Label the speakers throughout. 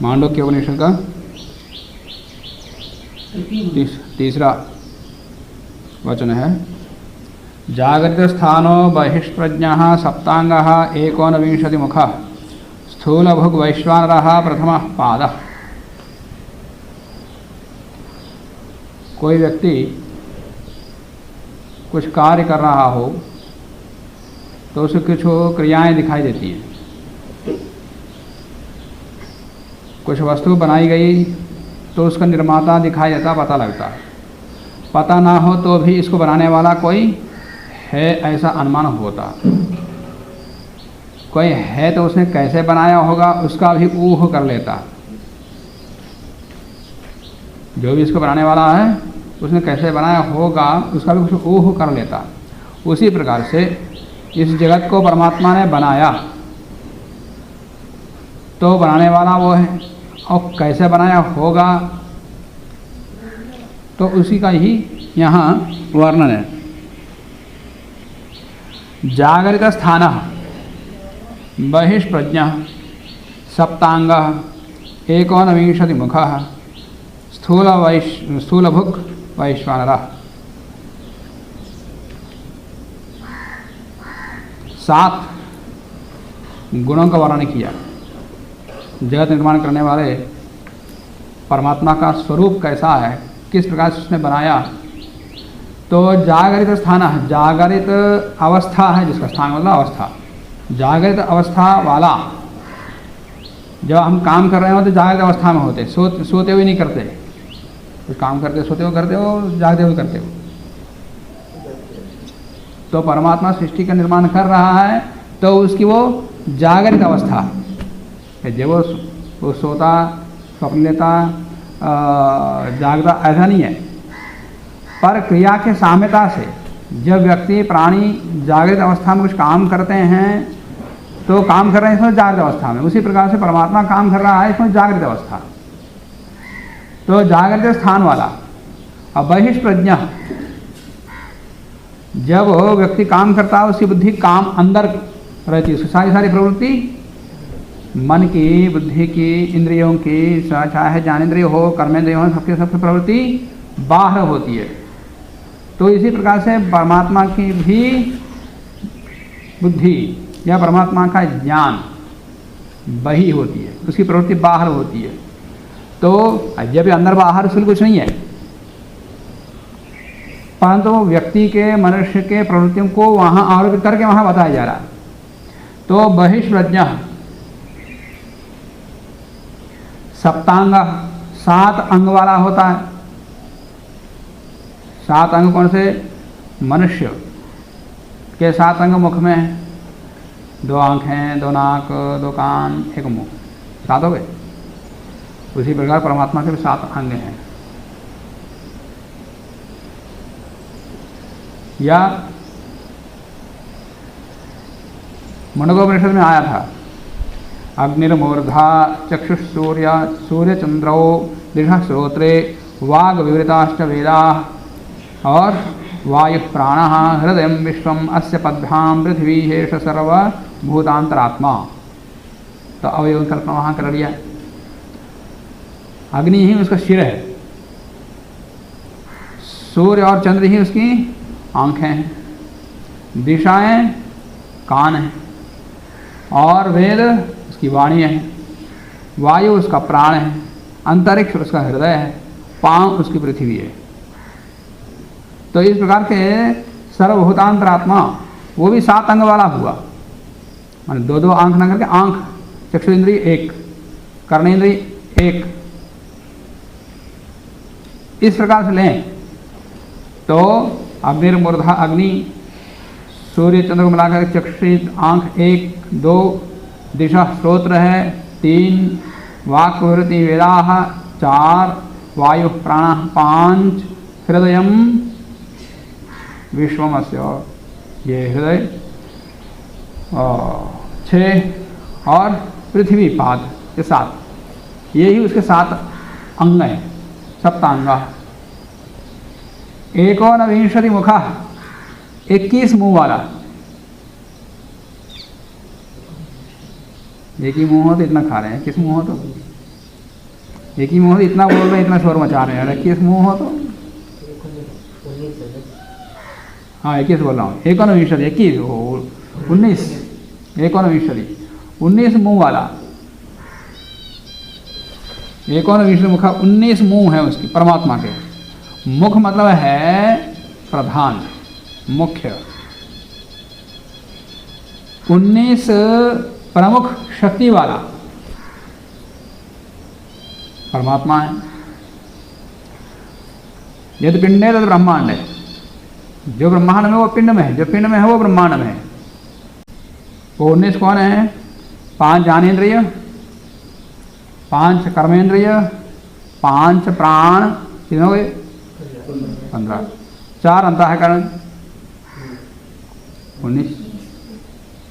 Speaker 1: मांडुक्य उपनिषद का तीसरा वचन है। जागृत स्थानो बहिष्प्रज्ञः सप्तांगः एकोनविंशतिमुखः स्थूलभुग् वैश्वानरः प्रथमः पादः। कोई व्यक्ति कुछ कार्य कर रहा हो तो उसे कुछ क्रियाएं दिखाई देती हैं। कुछ वस्तु बनाई गई तो उसका निर्माता दिखाई देता, पता लगता है। पता ना हो तो भी इसको बनाने वाला कोई है ऐसा अनुमान होता। कोई है तो उसने कैसे बनाया होगा उसका भी ऊह कर लेता। जो भी इसको बनाने वाला है उसने कैसे बनाया होगा उसका भी कुछ ऊह कर लेता। उसी प्रकार से इस जगत को परमात्मा ने बनाया तो बनाने वाला वो है, और कैसे बनाया होगा तो उसी का ही यहाँ वर्णन है। जागरित स्थान बहिष्प्रज्ञ सप्तांग एकोनविंशतिमुख स्थूलभुक् वैश्वानरः। 7 गुणों का वर्णन किया। जगत निर्माण करने वाले परमात्मा का स्वरूप कैसा है, किस प्रकार से उसने बनाया। तो जागरित स्थान, जागरित अवस्था है जिसका स्थान मतलब अवस्था। जागरित अवस्था वाला, जब हम काम कर रहे हो तो जागृत अवस्था में होते, सोते हुए नहीं करते। कुछ काम करते सोते हुए करते हो, जागते हुए करते हो। तो परमात्मा सृष्टि का निर्माण कर रहा है तो उसकी वो जागृत अवस्था है। जब वो सोता, स्वप्न लेता, जागता, ऐसा नहीं है। पर क्रिया के साम्यता से जब व्यक्ति प्राणी जागृत अवस्था में कुछ काम करते हैं तो काम कर रहे हैं इसमें जागृत अवस्था में, उसी प्रकार से परमात्मा काम कर रहा है इसमें जागृत अवस्था। तो जागृत स्थान वाला। और बहिष्प्रज्ञ, जब व्यक्ति काम करता है उसकी बुद्धि काम अंदर रहती है। उसकी सारी प्रवृत्ति मन की, बुद्धि की, इंद्रियों की, चाहे ज्ञानेंद्रिय हो, कर्मेंद्रिय हो, सबकी प्रवृत्ति बाहर होती है। तो इसी प्रकार से परमात्मा की भी बुद्धि या परमात्मा का ज्ञान बही होती है, उसकी प्रवृत्ति बाहर होती है। तो जब भी अंदर बाहर उसके कुछ नहीं है, परंतु व्यक्ति के, मनुष्य के प्रवृत्तियों को वहाँ आरोपित करके वहाँ बताया जा रहा है। तो बहिष्प्रज्ञ सप्तांग 7 अंग वाला होता है। 7 अंग कौन से? मनुष्य के 7 अंग मुख में है। 2 आँखें, 2 नाक, 2 कान, 1 मुंह, 7 हो गए। उसी प्रकार परमात्मा के भी 7 अंग हैं। या मुंडकोपनिषद में आया था, अग्निर्मूर्धा चक्षुः सूर्यचंद्रौ दिशः श्रोत्रे वाग विवृताश्च वेदाः और वायु प्राणः हृदय विश्वम अस्य पद्भ्याम पृथ्वी हेष सर्वभूतांतरात्मा। तो अवयव कल्पना वहाँ कर लिया। अग्नि ही उसका सिर है, सूर्य और चंद्र ही उसकी आंखें हैं, दिशाएं कान हैं, और वेद उसकी वाणी है, वायु उसका प्राण है, अंतरिक्ष उसका हृदय है, पांव उसकी पृथ्वी है। तो इस प्रकार के सर्वभूतांतरात्मा वो भी 7 अंग वाला हुआ। मान 2-2 आंख ना करके आंख, चक्षु इंद्रिय 1, कर्णेंद्रिय 1, इस प्रकार से लें तो अग्निर्मूर्धा अग्नि, सूर्य चंद्र को मिलाकर चक्षु आंख 1, 2, दिशा श्रोत्र है 3, वाक् प्रवृत्ति वेदाः 4, वायु प्राण 5, हृदय विश्वमस्य, ये हृदय 6 और पृथ्वी पाद, ये 7। यही उसके 7 अंग हैं, सप्तांगा। 19 मुखा, 21 मुंह वाला। एक ही मुंह हो तो इतना खा रहे हैं, किस मुंह हो तो एक ही मुंह, इतना बोल रहे इतना शोर मचा रहे हैं, अरे 21 मुंह हो तो। हाँ 21 बोल रहा हूँ, 19 19 मुंह वाला, 19 मुखा, 19 मुंह है उसकी परमात्मा के। मुख मतलब है प्रधान, मुख्य। 19 प्रमुख शक्ति वाला परमात्मा है। यदि पिंड है तो ब्रह्मांड है, जो ब्रह्मांड में वो पिंड में है, जो पिंड में है वो ब्रह्मांड में है। वो 19 कौन है? 5 ज्ञानेन्द्रिय, 5 कर्मेंद्रिय, 5 प्राण, कितने हो गए? 15, 4 अंतःकरण, 19।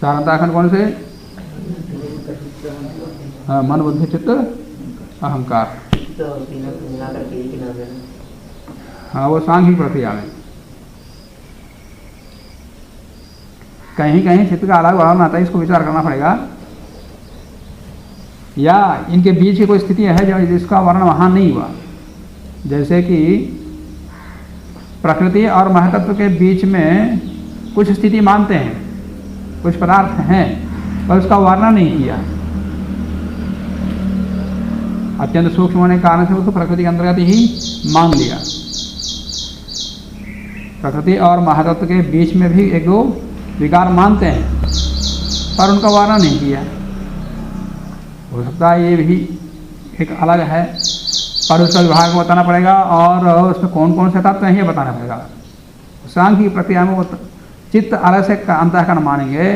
Speaker 1: 4 अंतःकरण कौन से? मन बुद्धि चित्त अहंकार। हाँ वो सांख्यिक प्रक्रिया में कहीं कहीं चित्त का अलग वर्णन आता है, इसको विचार करना पड़ेगा, या इनके बीच की कोई स्थिति है जो जिसका वर्णन वहाँ नहीं हुआ। जैसे कि प्रकृति और महतत्व के बीच में कुछ स्थिति मानते हैं, कुछ पदार्थ हैं, पर उसका वर्णन नहीं किया। अत्यंत सूक्ष्म होने के कारण से उसको प्रकृति के अंतर्गत ही मान लिया। प्रकृति और महातत्व के बीच में भी एक दो विकार मानते हैं, पर उनका वर्णन नहीं किया। हो सकता है ये भी एक अलग है, पर उसका विभाग को बताना पड़ेगा, और उसमें कौन कौन से तत्व हैं ये बताना पड़ेगा। सांख्य की प्रक्रिया में वो चित्त अलग से अंतःकरण मानेंगे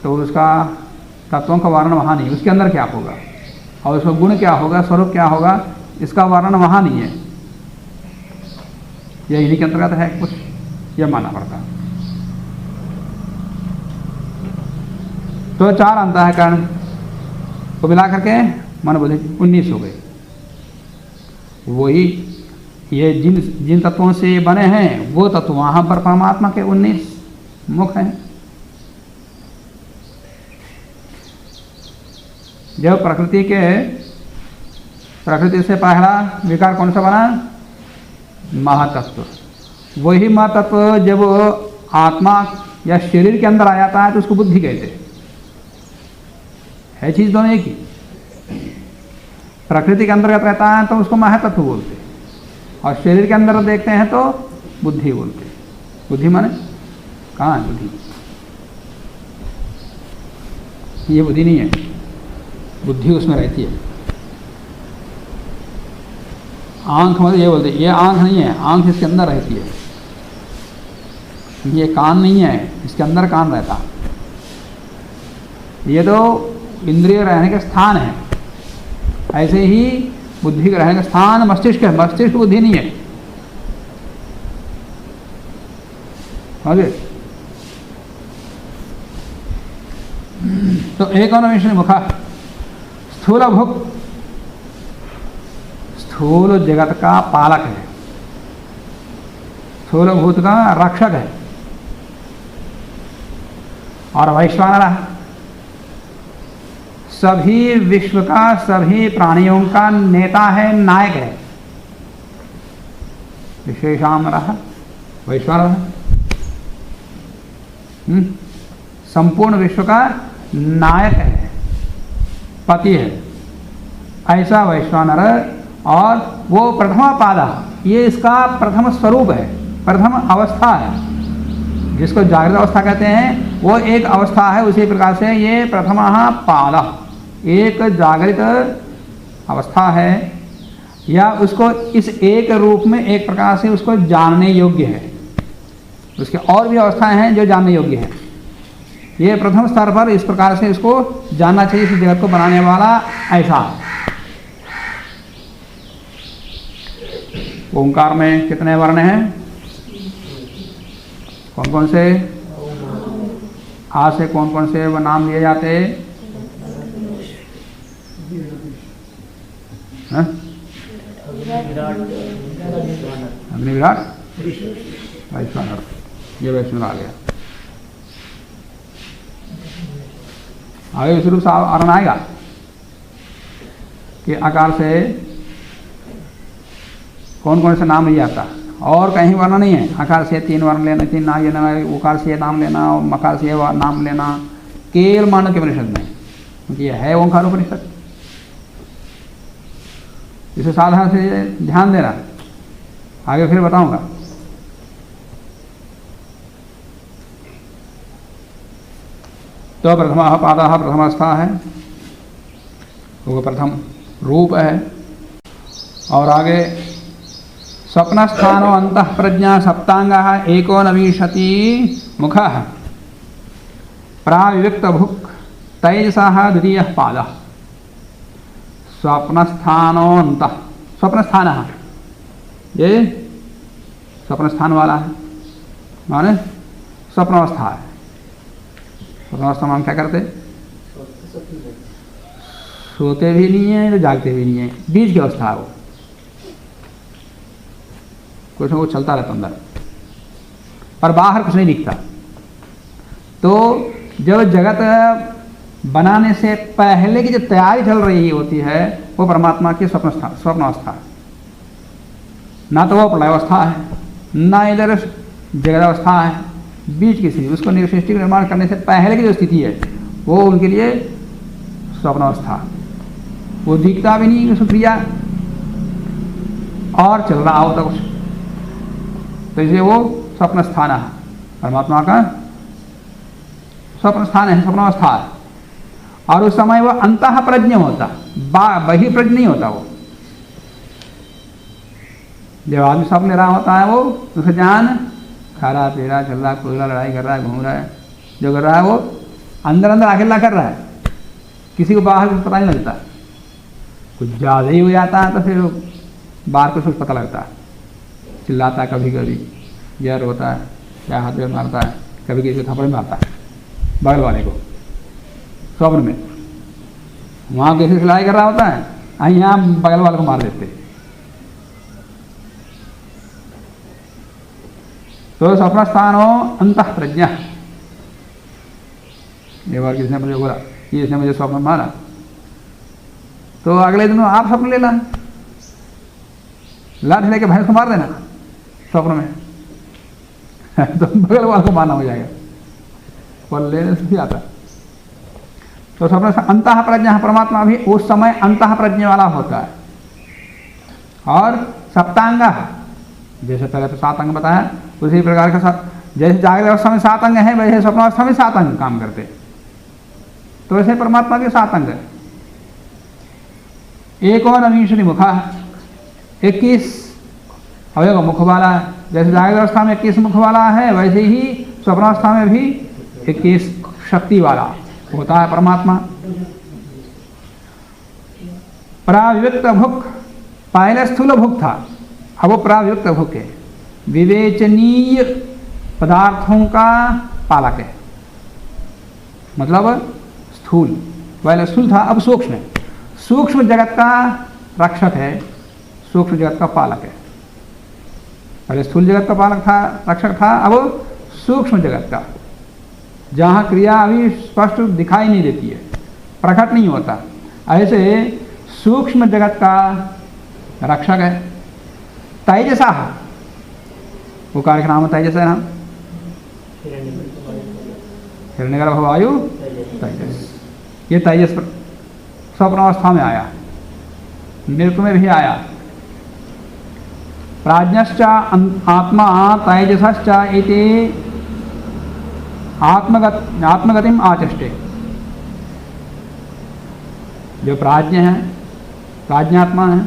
Speaker 1: तो उसका तत्वों का वर्णन वहाँ नहीं, उसके अंदर क्या होगा और उसका गुण क्या होगा, स्वरूप क्या होगा, इसका वर्णन वहाँ नहीं है। यह इन्हीं के अंतर्गत है, कुछ यह मानना पड़ता। तो 4 अंतःकरण को मिला करके मन बुद्धि 19 हो गए। वही ये जिन तत्वों से बने हैं वो तत्व वहाँ पर परमात्मा के 19 मुख हैं। जब प्रकृति से पहला विकार कौन सा बना? महातत्व। वही महातत्व जब आत्मा या शरीर के अंदर आ जाता है तो उसको बुद्धि कहते हैं। है चीज दोनों एक ही। प्रकृति के अंतर्गत रहता है तो उसको महातत्व बोलते हैं, और शरीर के अंदर देखते हैं तो बुद्धि बोलते हैं। बुद्धि माने कहाँ है बुद्धि? ये बुद्धि नहीं है, बुद्धि उसमें रहती है। आंख मतलब ये बोलते हैं, ये आंख नहीं है, आंख इसके अंदर रहती है। ये कान नहीं है, इसके अंदर कान रहता। ये तो इंद्रिय रहने के स्थान है। ऐसे ही बुद्धि का रहने का स्थान मस्तिष्क है, मस्तिष्क बुद्धि नहीं है। आगे तो एक और मुखा स्थूल भुक, स्थूल जगत का पालक है, स्थूल भूत का रक्षक है। और वैश्वानर सभी विश्व का, सभी प्राणियों का नेता है, नायक है। विशेषामरः वैश्वानर संपूर्ण विश्व का नायक है, पति है, ऐसा वैश्वानर। और वो प्रथमा पादा, ये इसका प्रथम स्वरूप है, प्रथम अवस्था है, जिसको जागृत अवस्था कहते हैं। वो एक अवस्था है, उसी प्रकार से ये प्रथमा पादा एक जागृत अवस्था है, या उसको इस एक रूप में एक प्रकार से उसको जानने योग्य है। उसके और भी अवस्थाएं हैं जो जानने योग्य हैं। ये प्रथम स्तर पर इस प्रकार से इसको जानना चाहिए, इस जगत को बनाने वाला ऐसा। ओंकार में कितने वर्ण हैं? कौन कौन से? आ से कौन कौन से वो नाम लिए जाते हैं? अग्नि, विराट, वैश्वानर। ये वैश्वानर आ गया। आगे विश्व रूप से आरण आएगा कि आकार से कौन कौन से नाम लिया आता, और कहीं वर्ण नहीं है। आकार से 3 वर्ण लेना, 3 नाम लेना, उकार से नाम लेना और मकार से नाम लेना, केवल मांडुक्य उपनिषद में, क्योंकि यह है ओंकार उपनिषद। इसे साधारण से ध्यान देना, आगे फिर बताऊंगा। तो प्रथम पाद प्रथमास्था है, वो प्रथम रूप है। और आगे स्वप्नस्थानो अंतः प्रज्ञा सप्तांगः एकोनविंशति मुखः प्राविविक्त भुक् तैजसः द्वितीयः पादः। स्वप्नस्थानो अंतः, स्वप्नस्थान, ये स्वप्नस्थान वाला है, माने स्वप्नावस्था है। स्वप्नावस्था में हम क्या करते, सोते भी नहीं है तो जागते भी नहीं है, बीच की अवस्था है वो, कुछ ना कुछ चलता रहता अंदर, पर बाहर कुछ नहीं दिखता। तो जब जगत बनाने से पहले की जो तैयारी चल रही होती है वो परमात्मा की स्वप्नावस्था है। ना तो वो प्रलयावस्था है, ना इधर जगदावस्था है, बीच की स्थिति, उसको सृष्टि का निर्माण करने से पहले की जो स्थिति है वो उनके लिए स्वप्नावस्था। वो दिखता भी नहीं उसको क्रिया, और चल रहा होता कुछ, तो इसलिए वो स्वप्न स्थान है, परमात्मा का स्वप्न स्थान है, स्वप्नावस्था है। और उस समय वो अंतः प्रज्ञ होता, बहि प्रज्ञ नहीं होता। वो जब आदमी स्वप्न ले रहा होता है वो उसका ज्ञान खा रहा, पी रहा, चल रहा, कूद रहा, लड़ाई कर रहा है, घूम रहा है, जो कर रहा है वो अंदर अंदर अकेला कर रहा है, किसी को बाहर कुछ पता नहीं लगता। कुछ ज़्यादा ही हो जाता है तो फिर बाहर को कुछ पता लगता है, चिल्लाता है, कभी कभी जहर होता है, या हाथ में मारता है, कभी किसी को थप्पड़ मारता है बगल वाले को स्वप्न में। वहाँ किसी से लड़ाई कर रहा होता है, यहाँ बगल वाले को मार देते। तो स्वप्न स्थान हो अंतः प्रज्ञा। एक बार किसी ने मुझे बोला कि इसने मुझे स्वप्न मारा, तो अगले दिन आप स्वप्न ले ला, लाठी लेके भैंस को मार देना स्वप्न में तो बगल वाले को मारना हो जाएगा, और लेने से भी आता। तो स्वप्न अंतः प्रज्ञा, परमात्मा भी उस समय अंतः प्रज्ञा वाला होता है। और सप्तांग, जैसे पहले तो 7 अंग बताया, उसी प्रकार का जैसे जागृत अवस्था में 7 अंग है, वैसे स्वप्नावस्था में 7 अंग काम करते। तो वैसे परमात्मा के 7 अंग है। एकोनविंशति मुखा, 21 अवयव मुख वाला है। जैसे जागृत अवस्था में 21 मुख वाला है, वैसे ही स्वप्नावस्था में भी 21 शक्ति वाला होता है परमात्मा। प्राविविक्त भुक्, पहले स्थूल भुक् था, अब वो प्राविविक्त भुक् है, विवेचनीय पदार्थों का पालक है। मतलब स्थूल, पहले स्थूल था, अब सूक्ष्म है, सूक्ष्म जगत का रक्षक है, सूक्ष्म जगत का पालक है। पहले स्थूल जगत का पालक था, रक्षक था, अब सूक्ष्म जगत का, जहाँ क्रिया अभी स्पष्ट दिखाई नहीं देती है, प्रकट नहीं होता, ऐसे सूक्ष्म जगत का रक्षक है। तेजसा, वो कार्य का नाम है तेजस है ना, हिरण्यगर्भ वायु तेजस। ये तेजस स्वप्नावस्था में आया, मृत्यु में भी आया। प्राज्ञश्च आत्मा तेजसश्च इति आत्मगतिम आचष्टे। जो प्राज्ञ है, प्राज्ञात्मा है,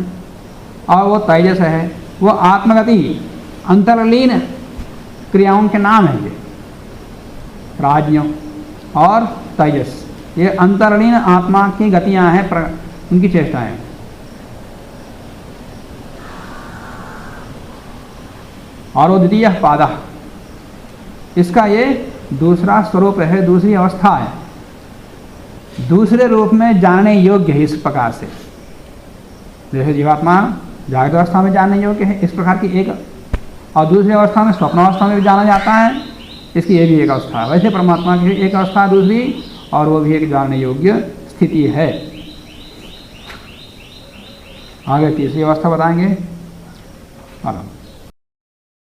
Speaker 1: और वो तेजस है, वो आत्मगति अंतर्लीन क्रियाओं के नाम है। ये प्राज्ञ और तेजस, ये अंतर्लीन आत्मा की गतियां हैं, उनकी चेष्टाएं। और वो द्वितीय पाद, इसका ये दूसरा स्वरूप है, दूसरी अवस्था है, दूसरे रूप में जानने योग्य है। इस प्रकार से जैसे जीवात्मा जागृत अवस्था में जानने योग्य है, इस प्रकार की एक, और दूसरी अवस्था में स्वप्नावस्था में भी जाना जाता है, इसकी ये भी एक अवस्था है। वैसे परमात्मा की एक अवस्था दूसरी, और वो भी एक जानने योग्य स्थिति है। आगे तीसरी अवस्था बताएंगे। फलम।